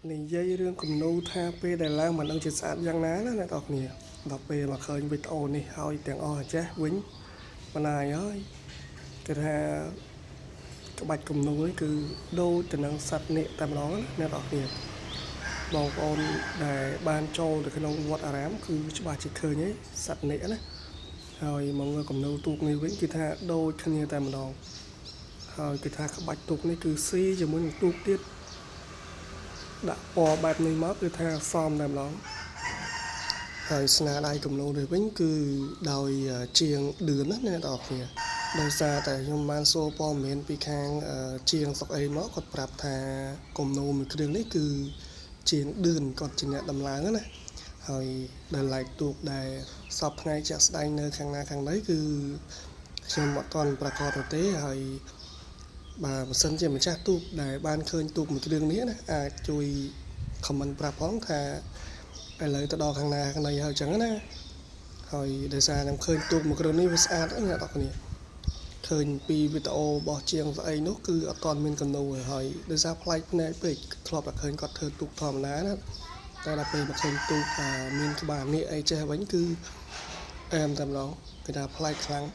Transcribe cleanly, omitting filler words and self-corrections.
និយាយរឿងគំនូរថាពេលដែលឡើងមិនដឹងជាស្អាតយ៉ាងណាណាអ្នកនរគ្នាដល់ពេលមកឃើញវីដេអូនេះហើយទាំងអស់ចេះវិញបណ្ណាយហើយគេថាក្បាច់គំនូរនេះគឺដូចទៅនឹងសត្វនាគតែម្ដងណាអ្នកនរគ្នាបងប្អូនដែលបានចូលទៅក្នុងវត្តអារាមគឺច្បាស់ជាឃើញហើយសត្វនាគណាហើយមកមើលគំនូរទូកនេះវិញគឺថាដូចគ្នាតែម្ដងហើយគេថាក្បាច់ទូកនេះគឺស៊ីជាមួយនឹងទូកទៀតដាក់ពណ៌បែបនេះមកគឺថាសមតែម្ដងហើយស្នាដៃគំនូរនេះវិញគឺដោយជាងឌឿនណាអ្នកនរគ្នាដោយសារតែខ្ញុំបានសួរព័ត៌មានពីខាងជាងស្រុកអីមកគាត់ប្រាប់ថាគំនូរមួយគ្រឿងនេះគឺជាងឌឿនគាត់ជាអ្នកដំឡើងណាហើយដែលឡែកទូកដែលសពថ្ងៃជាក់ស្ដែងនៅខាងណាខាងណីគឺខ្ញុំអត់ទាន់ប្រកាសទេហើយបាទបើសិនជាម្ចាស់ទូកដែលបានឃើញទូកមួយគ្រឿងនេះណាអាចជួយ comment ប្រាប់ផងថាឥឡូវទៅដល់ខាងណាខាងណីហើយអញ្ចឹងណាហើយដោយសារខ្ញុំឃើញទូកមួយគ្រឿងនេះវាស្អាតណាស់អ្នកនរគ្នាឃើញពីវីដេអូរបស់ជាងស្អីនោះគឺអត់ទាន់មានកណ្ដូលហើយដោយសារប្លែកភ្នែកពេកធ្លាប់តែឃើញគាត់ធ្វើទូកធម្មតាណាតែដល់ពេលមកឃើញទូកមានក្បាលនាគអីចេះវិញគឺអែមតែម្ដងគេថាប្លែកខ្លាំង